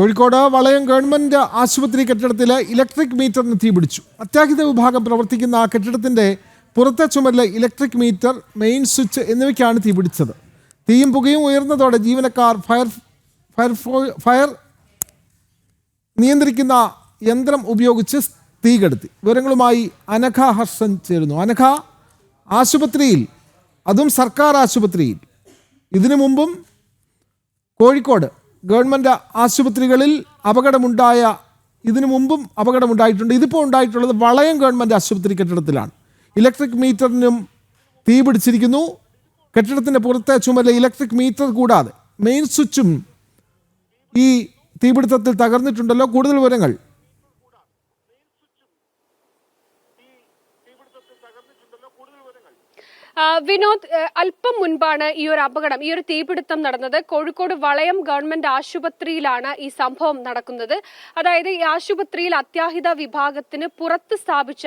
കോഴിക്കോട് വളയം ഗവൺമെന്റ് ആശുപത്രി കെട്ടിടത്തിലെ ഇലക്ട്രിക് മീറ്ററിന് തീപിടിച്ചു. അത്യാഹിത വിഭാഗം പ്രവർത്തിക്കുന്ന ആ കെട്ടിടത്തിന്റെ പുറത്തെ ചുമരിലെ ഇലക്ട്രിക് മീറ്റർ, മെയിൻ സ്വിച്ച് എന്നിവയ്ക്കാണ് തീപിടിച്ചത്. തീയും പുകയും ഉയർന്നതോടെ ജീവനക്കാർ ഫയർ നിയന്ത്രിക്കുന്ന യന്ത്രം ഉപയോഗിച്ച് തീ കെടുത്തി. വിവരങ്ങളുമായി അനഘ ഹർഷൻ ചേരുന്നു. അനഘ, ആശുപത്രിയിൽ, അതും സർക്കാർ ആശുപത്രിയിൽ, ഇതിനു മുമ്പും കോഴിക്കോട് ഗവൺമെൻറ് ആശുപത്രികളിൽ ഇതിനു മുമ്പും അപകടമുണ്ടായിട്ടുണ്ട്. ഇതിപ്പോൾ ഉണ്ടായിട്ടുള്ളത് വളയം ഗവൺമെൻറ് ആശുപത്രി കെട്ടിടത്തിലാണ്. ഇലക്ട്രിക് മീറ്ററിനും തീ പിടിച്ചിരിക്കുന്നു. കെട്ടിടത്തിൻ്റെ പുറത്തെ ചുമരിലെ ഇലക്ട്രിക് മീറ്റർ കൂടാതെ മെയിൻ സ്വിച്ചും ഈ തീപിടുത്തത്തിൽ തകർന്നിട്ടുണ്ടല്ലോ. കൂടുതൽ വിവരങ്ങൾ. വിനോദ്, അല്പം മുൻപാണ് ഈ ഒരു അപകടം, ഈ ഒരു തീപിടുത്തം നടന്നത്. കോഴിക്കോട് വളയം ഗവൺമെന്റ് ആശുപത്രിയിലാണ് ഈ സംഭവം നടക്കുന്നത്. അതായത് ഈ ആശുപത്രിയിൽ അത്യാഹിത വിഭാഗത്തിന് പുറത്ത് സ്ഥാപിച്ച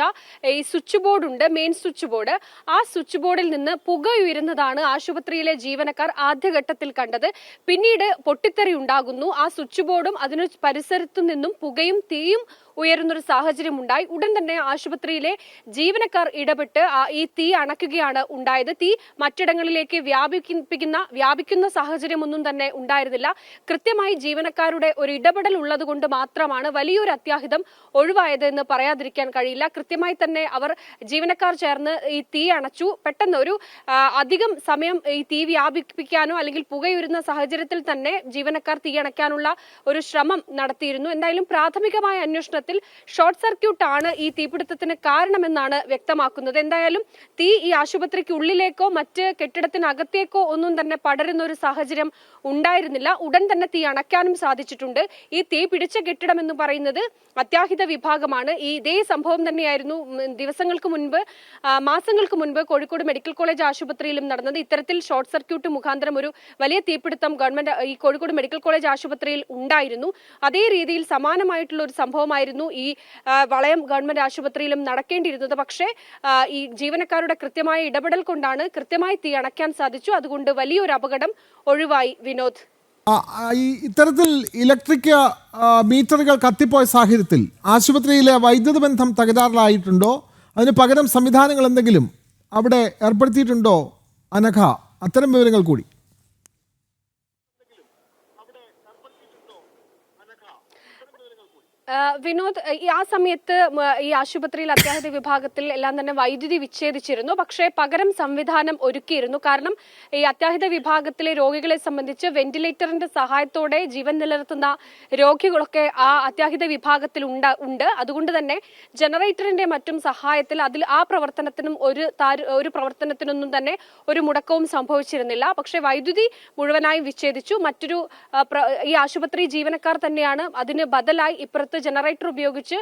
ഈ സ്വിച്ച് ബോർഡ് ഉണ്ട്, മെയിൻ സ്വിച്ച് ബോർഡ്. ആ സ്വിച്ച് ബോർഡിൽ നിന്ന് പുക ഉയരുന്നതാണ് ആശുപത്രിയിലെ ജീവനക്കാർ ആദ്യഘട്ടത്തിൽ കണ്ടത്. പിന്നീട് പൊട്ടിത്തെറി ഉണ്ടാകുന്നു. ആ സ്വിച്ച് ബോർഡും അതിന് പരിസരത്തു നിന്നും പുകയും തീയും ഉയരുന്നൊരു സാഹചര്യം ഉണ്ടായി. ഉടൻ തന്നെ ആശുപത്രിയിലെ ജീവനക്കാർ ഇടപെട്ട് ഈ തീ അണയ്ക്കുകയാണ് ഉണ്ടായത്. തീ മറ്റിടങ്ങളിലേക്ക് വ്യാപിക്കുന്ന സാഹചര്യമൊന്നും തന്നെ ഉണ്ടായിരുന്നില്ല. കൃത്യമായി ജീവനക്കാരുടെ ഒരു ഇടപെടൽ ഉള്ളത് കൊണ്ട് മാത്രമാണ് വലിയൊരു അത്യാഹിതം ഒഴിവായത് എന്ന് പറയാതിരിക്കാൻ കഴിയില്ല. കൃത്യമായി തന്നെ ജീവനക്കാർ ചേർന്ന് ഈ തീ അണച്ചു. പെട്ടെന്ന് ഒരു അധികം സമയം ഈ തീ വ്യാപിപ്പിക്കാനോ അല്ലെങ്കിൽ പുകയുരുന്ന സാഹചര്യത്തിൽ തന്നെ ജീവനക്കാർ തീ അണയ്ക്കാനുള്ള ഒരു ശ്രമം നടത്തിയിരുന്നു. എന്തായാലും പ്രാഥമികമായ അന്വേഷണത്തിൽ ഷോർട്ട് സർക്യൂട്ട് ആണ് ഈ തീപിടുത്തത്തിന് കാരണമെന്നാണ് വ്യക്തമാക്കുന്നത്. എന്തായാലും തീ ഈ ആശുപത്രിക്ക് ഉള്ളിലേക്കോ മറ്റ് കെട്ടിടത്തിനകത്തേക്കോ ഒന്നും തന്നെ പടരുന്ന ഒരു സാഹചര്യം ഉണ്ടായിരുന്നില്ല. ഉടൻ തന്നെ തീ അണയ്ക്കാനും സാധിച്ചിട്ടുണ്ട്. ഈ തീ പിടിച്ച കെട്ടിടം എന്ന് പറയുന്നത് അത്യാഹിത വിഭാഗമാണ്. ഇതേ സംഭവം തന്നെയായിരുന്നു മാസങ്ങൾക്ക് മുൻപ് കോഴിക്കോട് മെഡിക്കൽ കോളേജ് ആശുപത്രിയിലും നടന്നത്. ഇത്തരത്തിൽ ഷോർട്ട് സർക്യൂട്ട് മുഖാന്തരം ഒരു വലിയ തീപിടുത്തം ഈ കോഴിക്കോട് മെഡിക്കൽ കോളേജ് ആശുപത്രിയിൽ ഉണ്ടായിരുന്നു. അതേ രീതിയിൽ സമാനമായിട്ടുള്ള ഒരു സംഭവമായിരുന്നു ഈ വളയം ഗവൺമെന്റ് ആശുപത്രിയിലും നടക്കേണ്ടിയിരുന്നത്. പക്ഷേ ഈ ജീവനക്കാരുടെ കൃത്യമായ ഇടപെടൽ കൊണ്ടാണ് കൃത്യമായി തീ അണയ്ക്കാൻ സാധിച്ചു. അതുകൊണ്ട് വലിയൊരു അപകടം ഒഴിവായി. വിനോദ്, ഇത്തരത്തിൽ ഇലക്ട്രിക് മീറ്ററുകൾ കത്തിപ്പോയ സാഹചര്യത്തിൽ ആശുപത്രിയിലെ വൈദ്യുത ബന്ധം തകരാറിലായിട്ടുണ്ടോ? അതിന് പകരം സംവിധാനങ്ങൾ എന്തെങ്കിലും അവിടെ ഏർപ്പെടുത്തിയിട്ടുണ്ടോ അനഘ? അത്തരം വിവരങ്ങൾ കൂടി. വിനോദ്, ആ സമയത്ത് ഈ ആശുപത്രിയിൽ അത്യാഹിത വിഭാഗത്തിൽ എല്ലാം തന്നെ വൈദ്യുതി വിച്ഛേദിച്ചിരുന്നു. പക്ഷേ പകരം സംവിധാനം ഒരുക്കിയിരുന്നു. കാരണം ഈ അത്യാഹിത വിഭാഗത്തിലെ രോഗികളെ സംബന്ധിച്ച് വെന്റിലേറ്ററിന്റെ സഹായത്തോടെ ജീവൻ നിലനിർത്തുന്ന രോഗികളൊക്കെ ആ അത്യാഹിത വിഭാഗത്തിൽ ഉണ്ട്. അതുകൊണ്ട് തന്നെ ജനറേറ്ററിന്റെ മറ്റും സഹായത്തിൽ ആ പ്രവർത്തനത്തിനും ഒരു പ്രവർത്തനത്തിനൊന്നും തന്നെ ഒരു മുടക്കവും സംഭവിച്ചിരുന്നില്ല. പക്ഷേ വൈദ്യുതി മുഴുവനായും വിച്ഛേദിച്ചു. ഈ ആശുപത്രി ജീവനക്കാർ തന്നെയാണ് അതിന് ബദലായി ഇപ്പുറത്ത് ജനറേറ്റർ ഉപയോഗിച്ച്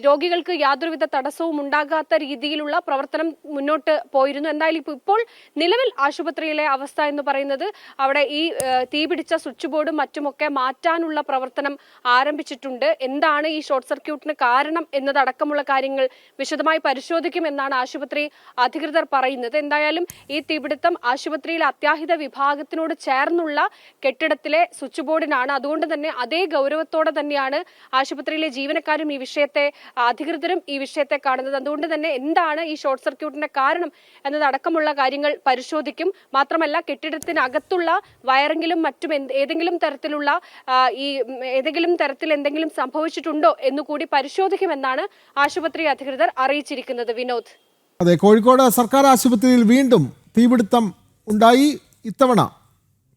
രോഗികൾക്ക് യാതൊരുവിധ തടസ്സവും ഉണ്ടാകാത്ത രീതിയിലുള്ള പ്രവർത്തനം മുന്നോട്ട് പോയിരുന്നു. എന്തായാലും ഇപ്പോൾ നിലവിൽ ആശുപത്രിയിലെ അവസ്ഥ എന്ന് പറയുന്നത് അവിടെ ഈ തീപിടിച്ച സ്വിച്ച് ബോർഡും മറ്റുമൊക്കെ മാറ്റാനുള്ള പ്രവർത്തനം ആരംഭിച്ചിട്ടുണ്ട്. എന്താണ് ഈ ഷോർട്ട് സർക്യൂട്ടിന് കാരണം എന്നതടക്കമുള്ള കാര്യങ്ങൾ വിശദമായി പരിശോധിക്കുമെന്നാണ് ആശുപത്രി അധികൃതർ പറയുന്നത്. എന്തായാലും ഈ തീപിടുത്തം ആശുപത്രിയിലെ അത്യാഹിത വിഭാഗത്തിനോട് ചേർന്നുള്ള കെട്ടിടത്തിലെ സ്വിച്ച് ബോർഡിനാണ്. അതുകൊണ്ട് തന്നെ അതേ ഗൗരവത്തോടെ തന്നെയാണ് ആശുപത്രിയിലെ ജീവനക്കാരും അധികൃതരും ഈ വിഷയത്തെ കാണുന്നത്. അതുകൊണ്ട് തന്നെ എന്താണ് ഈ ഷോർട്ട് സർക്യൂട്ടിന്റെ കാരണം എന്നതടക്കമുള്ള കാര്യങ്ങൾ പരിശോധിക്കും. മാത്രമല്ല കെട്ടിടത്തിനകത്തുള്ള വയറിങ്ങിലും മറ്റും ഏതെങ്കിലും തരത്തിൽ എന്തെങ്കിലും സംഭവിച്ചിട്ടുണ്ടോ എന്നുകൂടി പരിശോധിക്കുമെന്നാണ് ആശുപത്രി അധികൃതർ അറിയിച്ചിരിക്കുന്നത്. വിനോദ്, അതെ, കോഴിക്കോട് സർക്കാർ ആശുപത്രിയിൽ വീണ്ടും തീപിടുത്തം ഉണ്ടായി. ഇത്തവണ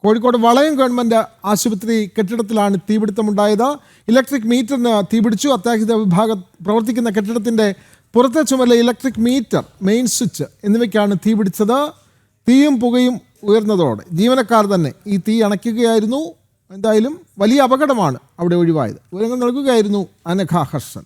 കോഴിക്കോട് വളയം ഗവൺമെന്റ് ആശുപത്രി കെട്ടിടത്തിലാണ് തീപിടുത്തമുണ്ടായത്. ഇലക്ട്രിക് മീറ്ററിന് തീപിടിച്ചു. അത്യാഹിത വിഭാഗം പ്രവർത്തിക്കുന്ന കെട്ടിടത്തിന്റെ പുറത്തെ ചുമരിലെ ഇലക്ട്രിക് മീറ്റർ, മെയിൻ സ്വിച്ച് എന്നിവയ്ക്കാണ് തീപിടിച്ചത്. തീയും പുകയും ഉയർന്നതോടെ ജീവനക്കാർ തന്നെ ഈ തീ അണയ്ക്കുകയായിരുന്നു. എന്തായാലും വലിയ അപകടമാണ് അവിടെ ഒഴിവായത്. വിവരങ്ങൾ നൽകുകയായിരുന്നു അനഘ ഹർഷൻ.